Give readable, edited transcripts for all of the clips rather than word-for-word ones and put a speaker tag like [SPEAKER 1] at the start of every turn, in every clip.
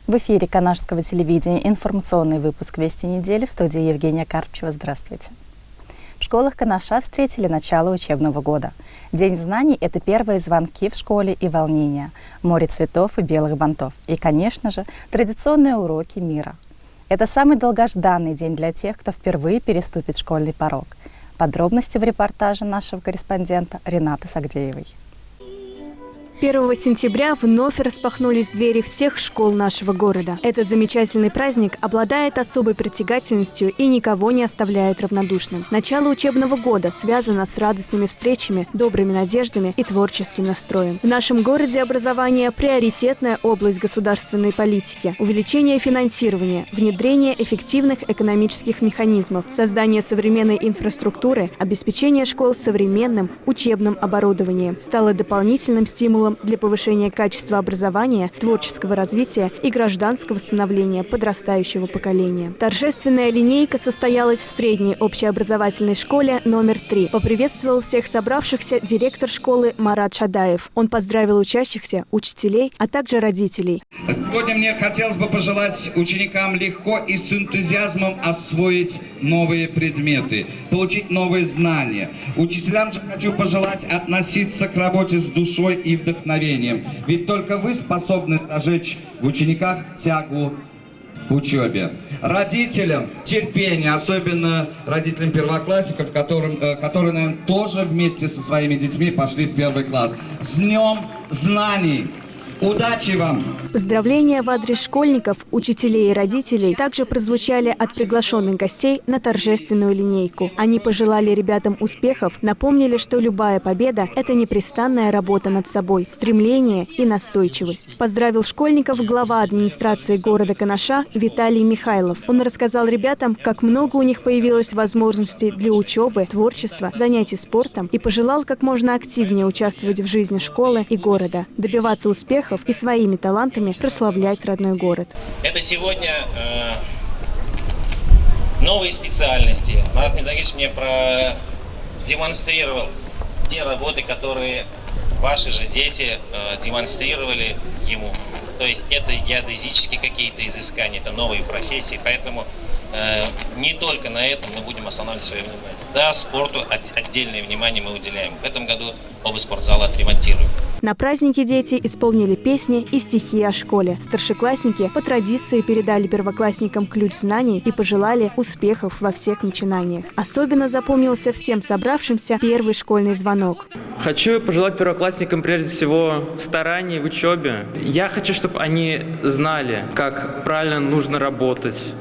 [SPEAKER 1] В эфире Канашского телевидения информационный выпуск «Вести недели», в студии Евгения Карпчева. Здравствуйте. В школах Канаша встретили начало учебного года. День знаний – это первые звонки в школе и волнения, море цветов и белых бантов. И, конечно же, традиционные уроки мира. Это самый долгожданный день для тех, кто впервые переступит школьный порог. Подробности в репортаже нашего корреспондента Ренаты Сагдеевой.
[SPEAKER 2] 1 сентября вновь распахнулись двери всех школ нашего города. Этот замечательный праздник обладает особой притягательностью и никого не оставляет равнодушным. Начало учебного года связано с радостными встречами, добрыми надеждами и творческим настроем. В нашем городе образование – приоритетная область государственной политики. Увеличение финансирования, внедрение эффективных экономических механизмов, создание современной инфраструктуры, обеспечение школ современным учебным оборудованием стало дополнительным стимулом для повышения качества образования, творческого развития и гражданского становления подрастающего поколения. Торжественная линейка состоялась в средней общеобразовательной школе номер 3. Поприветствовал всех собравшихся директор школы Марат Шадаев. Он поздравил учащихся, учителей, а также родителей.
[SPEAKER 3] Сегодня мне хотелось бы пожелать ученикам легко и с энтузиазмом освоить новые предметы, получить новые знания. Учителям же хочу пожелать относиться к работе с душой и вдохновением. Ведь только вы способны зажечь в учениках тягу к учебе. Родителям терпение, особенно родителям первоклассников, которые, наверное, тоже вместе со своими детьми пошли в 1 класс. С Днем знаний! Удачи вам!
[SPEAKER 2] Поздравления в адрес школьников, учителей и родителей также прозвучали от приглашенных гостей на торжественную линейку. Они пожелали ребятам успехов, напомнили, что любая победа – это непрестанная работа над собой, стремление и настойчивость. Поздравил школьников глава администрации города Канаша Виталий Михайлов. Он рассказал ребятам, как много у них появилось возможностей для учебы, творчества, занятий спортом и пожелал как можно активнее участвовать в жизни школы и города, добиваться успехов и своими талантами прославлять родной город.
[SPEAKER 4] Это сегодня новые специальности. Марат Мирзагирович мне продемонстрировал те работы, которые ваши же дети демонстрировали ему. То есть это геодезические какие-то изыскания, это новые профессии, поэтому не только на этом мы будем останавливать свое внимание. Да, спорту отдельное внимание мы уделяем. В этом году оба спортзала отремонтируем.
[SPEAKER 2] На празднике дети исполнили песни и стихи о школе. Старшеклассники по традиции передали первоклассникам ключ знаний и пожелали успехов во всех начинаниях. Особенно запомнился всем собравшимся первый школьный звонок.
[SPEAKER 5] Хочу пожелать первоклассникам прежде всего стараний в учебе. Я хочу, чтобы они знали, как правильно нужно работать,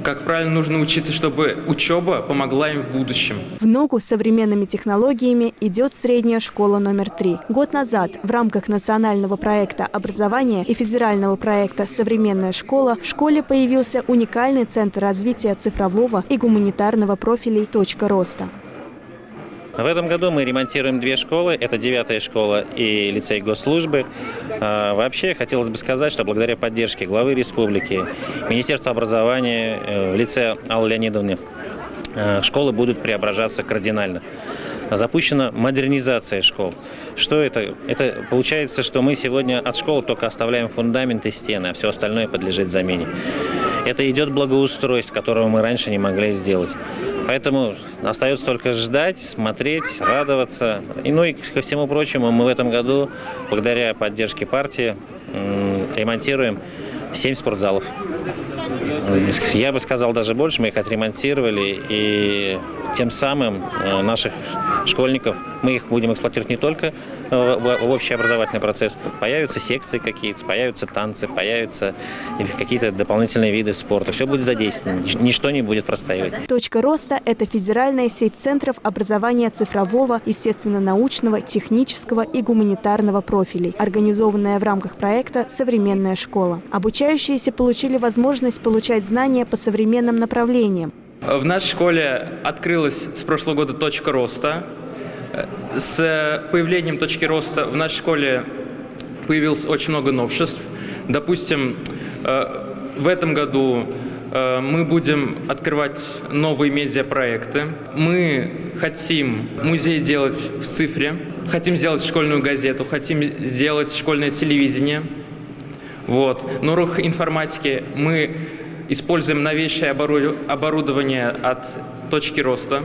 [SPEAKER 5] как правильно нужно учиться, чтобы учеба помогла им в будущем. В
[SPEAKER 2] ногу с современными технологиями идет средняя школа номер 3. Год назад в рамках национального проекта образования и федерального проекта «Современная школа» в школе появился уникальный центр развития цифрового и гуманитарного профилей «Точка роста».
[SPEAKER 4] В этом году мы ремонтируем 2 школы. Это 9-я школа и лицей госслужбы. Вообще, хотелось бы сказать, что благодаря поддержке главы республики, Министерства образования, в лице Аллы Леонидовны, школы будут преображаться кардинально. Запущена модернизация школ. Что это? Это получается, что мы сегодня от школы только оставляем фундамент и стены, а все остальное подлежит замене. Это идет благоустройство, которого мы раньше не могли сделать. Поэтому остается только ждать, смотреть, радоваться. И ко всему прочему, мы в этом году, благодаря поддержке партии, ремонтируем 7 спортзалов. Я бы сказал даже больше, мы их отремонтировали, и тем самым наших школьников, мы их будем эксплуатировать не только в общеобразовательный процесс, появятся секции какие-то, появятся танцы, появятся какие-то дополнительные виды спорта. Все будет задействовано, ничто не будет простаивать.
[SPEAKER 2] «Точка роста» – это федеральная сеть центров образования цифрового, естественно-научного, технического и гуманитарного профилей, организованная в рамках проекта «Современная школа». Обучающиеся получили возможность получать знания по современным направлениям.
[SPEAKER 5] В нашей школе открылась с прошлого года «Точка роста». С появлением «Точки роста» в нашей школе появилось очень много новшеств. Допустим, в этом году мы будем открывать новые медиапроекты. Мы хотим музей делать в цифре, хотим сделать школьную газету, хотим сделать школьное телевидение. Вот. На уроках информатики мы используем новейшее оборудование от «Точки роста».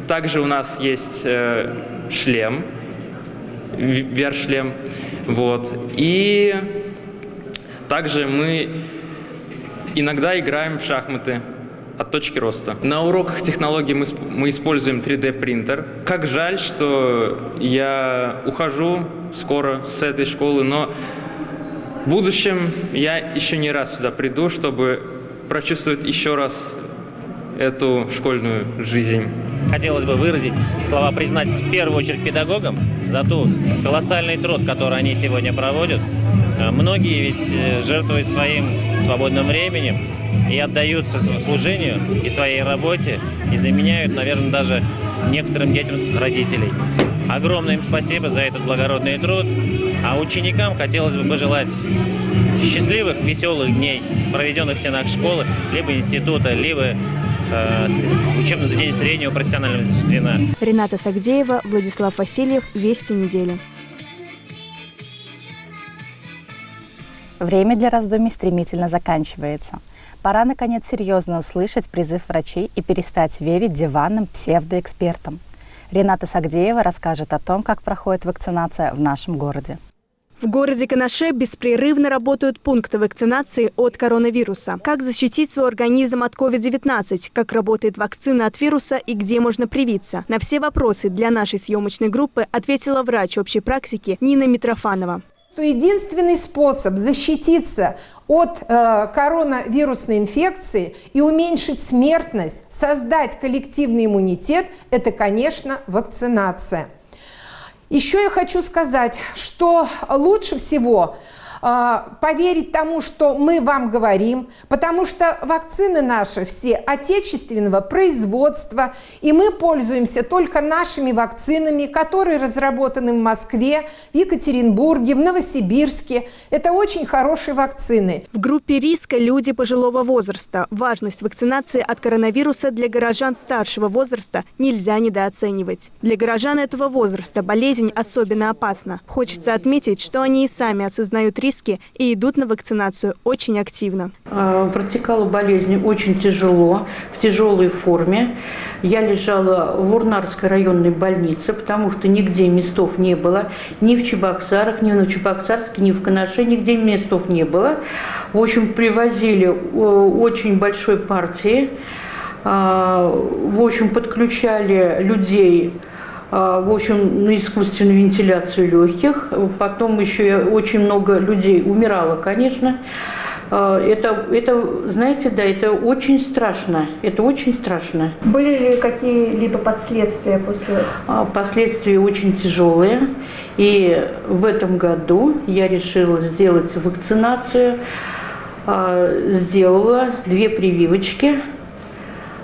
[SPEAKER 5] Также у нас есть шлем, VR-шлем. Вот. И также мы иногда играем в шахматы от «Точки роста». На уроках технологий мы используем 3D-принтер. Как жаль, что я ухожу скоро с этой школы, но в будущем я еще не раз сюда приду, чтобы прочувствовать еще раз эту школьную жизнь.
[SPEAKER 4] Хотелось бы выразить слова признательности в первую очередь педагогам за тот колоссальный труд, который они сегодня проводят. Многие ведь жертвуют своим свободным временем и отдаются служению и своей работе, и заменяют, наверное, даже некоторым детям родителей. Огромное им спасибо за этот благородный труд. А ученикам хотелось бы пожелать счастливых, веселых дней, проведенных в стенах школы, либо института, либо учебное заведение среднего профессионального звена.
[SPEAKER 2] Рената Сагдеева, Владислав Васильев. Вести недели.
[SPEAKER 1] Время для раздумий стремительно заканчивается. Пора, наконец, серьезно услышать призыв врачей и перестать верить диванным псевдоэкспертам. Рената Сагдеева расскажет о том, как проходит вакцинация в нашем городе.
[SPEAKER 2] В городе Канаше беспрерывно работают пункты вакцинации от коронавируса. Как защитить свой организм от COVID-19, как работает вакцина от вируса и где можно привиться. На все вопросы для нашей съемочной группы ответила врач общей практики Нина Митрофанова.
[SPEAKER 6] Единственный способ защититься от коронавирусной инфекции и уменьшить смертность, создать коллективный иммунитет – это, конечно, вакцинация. Еще я хочу сказать, что лучше всего поверить тому, что мы вам говорим, потому что вакцины наши все отечественного производства, и мы пользуемся только нашими вакцинами, которые разработаны в Москве, в Екатеринбурге, в Новосибирске. Это очень хорошие вакцины.
[SPEAKER 2] В группе риска люди пожилого возраста. Важность вакцинации от коронавируса для горожан старшего возраста нельзя недооценивать. Для горожан этого возраста болезнь особенно опасна. Хочется отметить, что они и сами осознают риски и идут на вакцинацию очень активно.
[SPEAKER 7] Протекала болезнь очень тяжело, в тяжелой форме. Я лежала в Урнарской районной больнице, потому что нигде местов не было. Ни в Чебоксарах, ни в Новочебоксарске, ни в Канаше, нигде местов не было. В общем, привозили очень большой партии. В общем, подключали людей, в общем, на искусственную вентиляцию легких. Потом еще очень много людей умирало, конечно. Это, знаете, да, это очень страшно. Это очень страшно.
[SPEAKER 2] Были ли какие-либо последствия после?
[SPEAKER 7] Последствия очень тяжелые. И в этом году я решила сделать вакцинацию. Сделала 2 прививочки.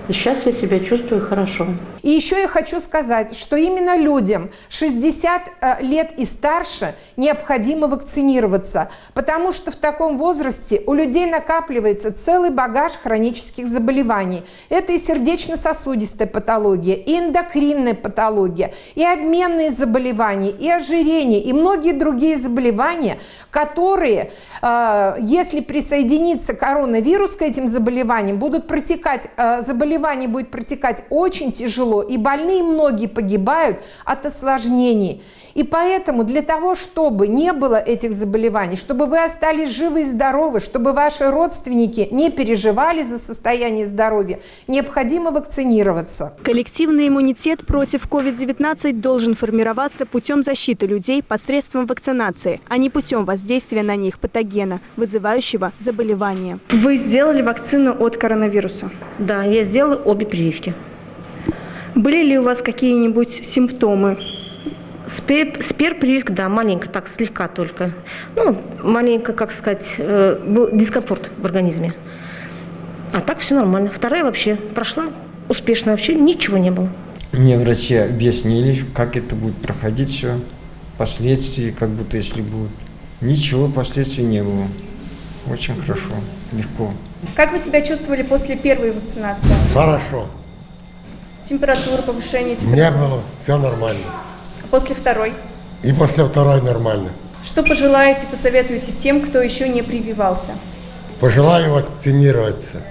[SPEAKER 7] Сейчас я себя чувствую хорошо.
[SPEAKER 6] И еще я хочу сказать, что именно людям 60 лет и старше необходимо вакцинироваться, потому что в таком возрасте у людей накапливается целый багаж хронических заболеваний. Это и сердечно-сосудистая патология, и эндокринная патология, и обменные заболевания, и ожирение, и многие другие заболевания, которые, если присоединится коронавирус к этим заболеваниям, заболевание будет протекать очень тяжело, и больные многие погибают от осложнений. И поэтому для того, чтобы не было этих заболеваний, чтобы вы остались живы и здоровы, чтобы ваши родственники не переживали за состояние здоровья, необходимо вакцинироваться.
[SPEAKER 2] Коллективный иммунитет против COVID-19 должен формироваться путем защиты людей посредством вакцинации, а не путем воздействия на них патогена, вызывающего заболевание. Вы сделали вакцину от коронавируса?
[SPEAKER 8] Да, я сделала обе прививки.
[SPEAKER 2] Были ли у вас какие-нибудь симптомы?
[SPEAKER 8] Спер прививка, да, маленько, так, слегка только. Ну, маленько, как сказать, был дискомфорт в организме. А так все нормально. Вторая вообще прошла успешно, вообще ничего не было.
[SPEAKER 9] Мне врачи объяснили, как это будет проходить все, последствия, как будто если будут. Ничего, последствий не было. Очень хорошо, легко.
[SPEAKER 2] Как вы себя чувствовали после первой вакцинации?
[SPEAKER 10] Хорошо.
[SPEAKER 2] Температура, повышение температуры?
[SPEAKER 10] Не было, все нормально.
[SPEAKER 2] После второй?
[SPEAKER 10] И после второй нормально.
[SPEAKER 2] Что пожелаете, посоветуете тем, кто еще не прививался?
[SPEAKER 10] Пожелаю вакцинироваться,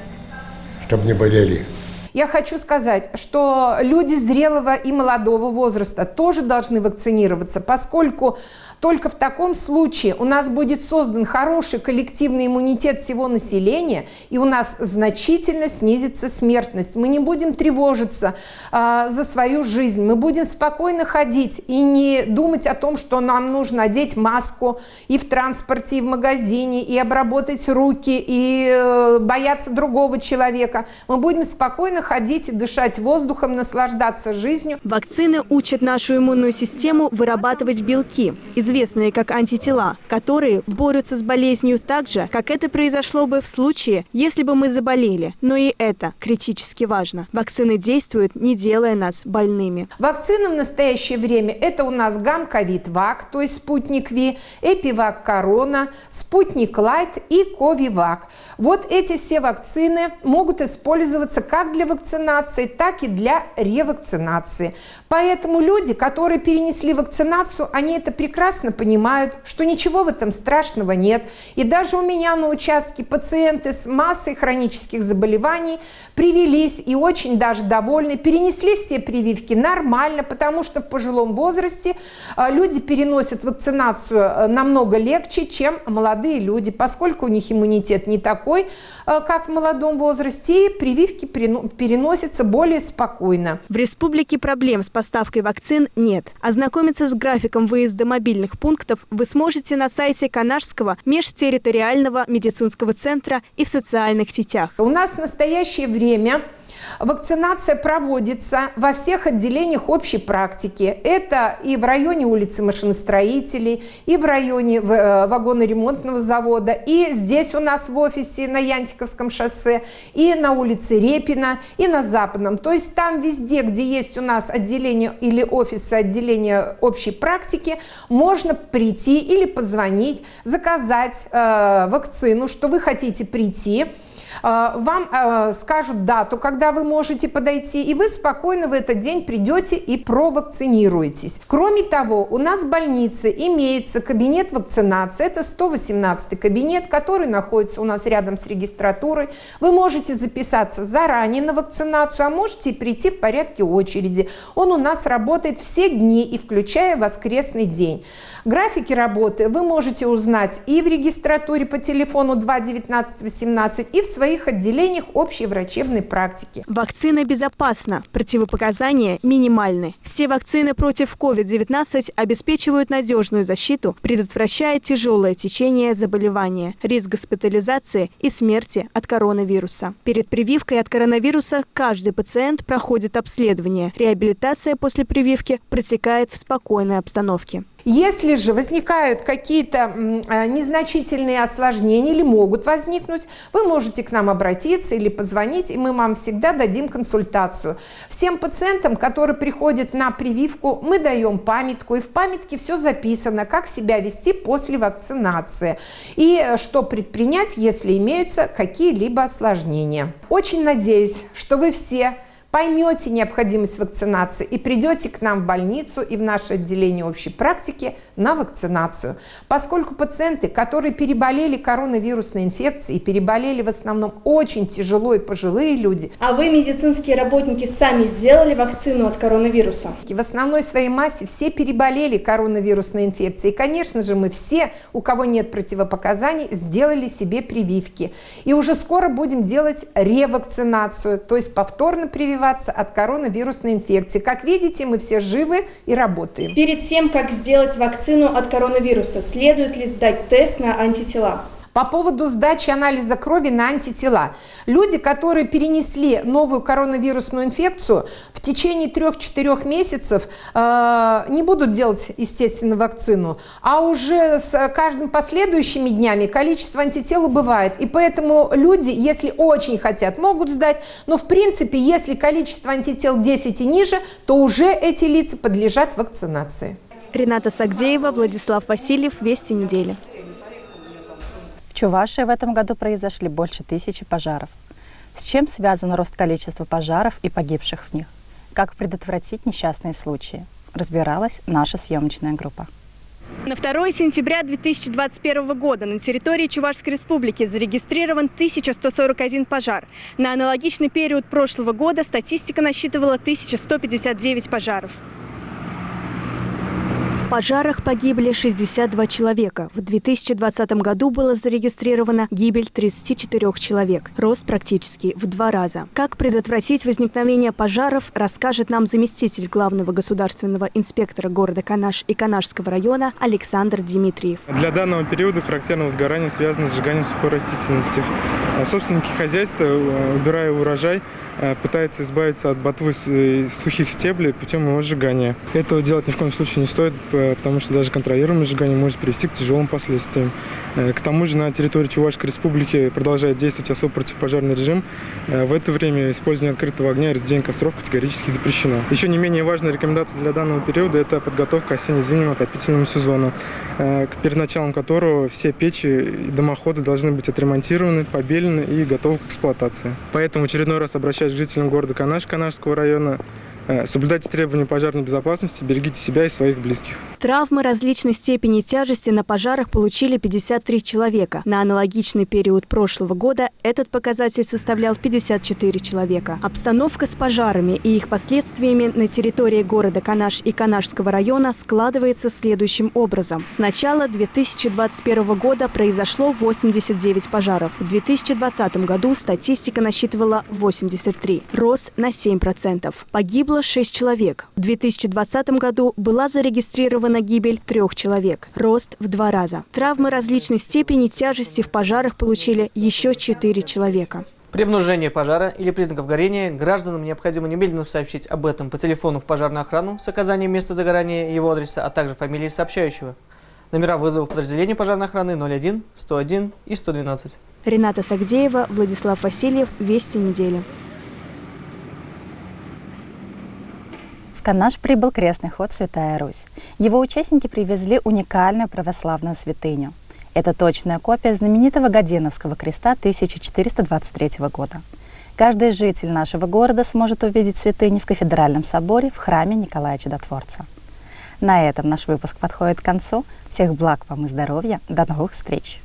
[SPEAKER 10] чтобы не болели.
[SPEAKER 6] Я хочу сказать, что люди зрелого и молодого возраста тоже должны вакцинироваться, поскольку только в таком случае у нас будет создан хороший коллективный иммунитет всего населения, и у нас значительно снизится смертность. Мы не будем тревожиться за свою жизнь, мы будем спокойно ходить и не думать о том, что нам нужно одеть маску и в транспорте, и в магазине, и обработать руки, и бояться другого человека. Мы будем спокойно ходить и дышать воздухом, наслаждаться жизнью.
[SPEAKER 2] Вакцины учат нашу иммунную систему вырабатывать белки, известные как антитела, которые борются с болезнью так же, как это произошло бы в случае, если бы мы заболели. Но и это критически важно. Вакцины действуют, не делая нас больными.
[SPEAKER 6] Вакцины в настоящее время это у нас Гамковид-Вак, то есть Спутник Ви, Эпивак Корона, Спутник Лайт и Ковивак. Вот эти все вакцины могут использоваться как для вакцинации, так и для ревакцинации. Поэтому люди, которые перенесли вакцинацию, они это прекрасно понимают, что ничего в этом страшного нет. И даже у меня на участке пациенты с массой хронических заболеваний привились и очень даже довольны, перенесли все прививки нормально, потому что в пожилом возрасте люди переносят вакцинацию намного легче, чем молодые люди, поскольку у них иммунитет не такой, как в молодом возрасте, и прививки переносятся более спокойно.
[SPEAKER 2] В республике проблем с поставкой вакцин нет. Ознакомиться с графиком выезда мобильных пунктов вы сможете на сайте Канашского межтерриториального медицинского центра и в социальных сетях.
[SPEAKER 6] У нас в настоящее время вакцинация проводится во всех отделениях общей практики. Это и в районе улицы Машиностроителей, и в районе вагоноремонтного завода, и здесь у нас в офисе на Янтиковском шоссе, и на улице Репина, и на Западном. То есть там везде, где есть у нас отделение или офисы отделения общей практики, можно прийти или позвонить, заказать вакцину, что вы хотите прийти. Вам скажут дату, когда вы можете подойти, и вы спокойно в этот день придете и провакцинируетесь. Кроме того, у нас в больнице имеется кабинет вакцинации. Это 118-й кабинет, который находится у нас рядом с регистратурой. Вы можете записаться заранее на вакцинацию, а можете и прийти в порядке очереди. Он у нас работает все дни, и включая воскресный день. Графики работы вы можете узнать и в регистратуре по телефону 2 19 18, и в своих отделениях общей врачебной практики.
[SPEAKER 2] Вакцина безопасна, противопоказания минимальны. Все вакцины против COVID-19 обеспечивают надежную защиту, предотвращая тяжелое течение заболевания, риск госпитализации и смерти от коронавируса. Перед прививкой от коронавируса каждый пациент проходит обследование. Реабилитация после прививки протекает в спокойной обстановке.
[SPEAKER 6] Если же возникают какие-то незначительные осложнения или могут возникнуть, вы можете к нам обратиться или позвонить, и мы вам всегда дадим консультацию. Всем пациентам, которые приходят на прививку, мы даем памятку, и в памятке все записано, как себя вести после вакцинации и что предпринять, если имеются какие-либо осложнения. Очень надеюсь, что вы все поймете необходимость вакцинации и придете к нам в больницу и в наше отделение общей практики на вакцинацию. Поскольку пациенты, которые переболели коронавирусной инфекцией, переболели в основном очень тяжело и пожилые люди.
[SPEAKER 2] А вы, медицинские работники, сами сделали вакцину от коронавируса?
[SPEAKER 6] В основной своей массе все переболели коронавирусной инфекцией. И, конечно же, мы все, у кого нет противопоказаний, сделали себе прививки. И уже скоро будем делать ревакцинацию, то есть повторно прививать от коронавирусной инфекции. Как видите, мы все живы и работаем.
[SPEAKER 2] Перед тем, как сделать вакцину от коронавируса, следует ли сдать тест на антитела?
[SPEAKER 6] По поводу сдачи анализа крови на антитела. Люди, которые перенесли новую коронавирусную инфекцию, в течение 3-4 месяцев не будут делать, естественно, вакцину, а уже с каждым последующими днями количество антител убывает. И поэтому люди, если очень хотят, могут сдать, но в принципе, если количество антител 10 и ниже, то уже эти лица подлежат вакцинации.
[SPEAKER 2] Рената Сагдеева, Владислав Васильев, Вести недели.
[SPEAKER 1] В Чувашии в этом году произошли больше 1000 пожаров. С чем связан рост количества пожаров и погибших в них? Как предотвратить несчастные случаи? Разбиралась наша съемочная группа.
[SPEAKER 2] На 2 сентября 2021 года на территории Чувашской республики зарегистрирован 1141 пожар. На аналогичный период прошлого года статистика насчитывала 1159 пожаров. В пожарах погибли 62 человека. В 2020 году было зарегистрировано гибель 34 человек. Рост практически в 2 раза. Как предотвратить возникновение пожаров, расскажет нам заместитель главного государственного инспектора города Канаш и Канашского района Александр Дмитриев.
[SPEAKER 11] Для данного периода характерно возгорание связано с сжиганием сухой растительности. Собственники хозяйства, убирая урожай, пытаются избавиться от ботвы сухих стеблей путем его сжигания. Этого делать ни в коем случае не стоит, потому что даже контролируемое сжигание может привести к тяжелым последствиям. К тому же на территории Чувашской республики продолжает действовать особый противопожарный режим. В это время использование открытого огня и разведение костров категорически запрещено. Еще не менее важная рекомендация для данного периода – это подготовка осенне-зимнего отопительного сезона, перед началом которого все печи и дымоходы должны быть отремонтированы, побелены и готовы к эксплуатации. Поэтому в очередной раз обращаюсь к жителям города Канаш, Канашского района. Соблюдайте требования пожарной безопасности, берегите себя и своих близких.
[SPEAKER 2] Травмы различной степени тяжести на пожарах получили 53 человека. На аналогичный период прошлого года этот показатель составлял 54 человека. Обстановка с пожарами и их последствиями на территории города Канаш и Канашского района складывается следующим образом. С начала 2021 года произошло 89 пожаров. В 2020 году статистика насчитывала 83. Рост на 7%. Погибло 6 человек. В 2020 году была зарегистрирована гибель 3 человек. Рост в 2 раза. Травмы различной степени тяжести в пожарах получили еще 4 человека.
[SPEAKER 12] При обнаружении пожара или признаков горения гражданам необходимо немедленно сообщить об этом по телефону в пожарную охрану с указанием места загорания и его адреса, а также фамилии сообщающего. Номера вызова подразделения пожарной охраны 01, 101 и 112.
[SPEAKER 2] Рената Сагдеева, Владислав Васильев. Вести недели.
[SPEAKER 1] В Канаш прибыл крестный ход «Святая Русь». Его участники привезли уникальную православную святыню. Это точная копия знаменитого Годеновского креста 1423 года. Каждый житель нашего города сможет увидеть святыню в кафедральном соборе в храме Николая Чудотворца. На этом наш выпуск подходит к концу. Всех благ вам и здоровья. До новых встреч!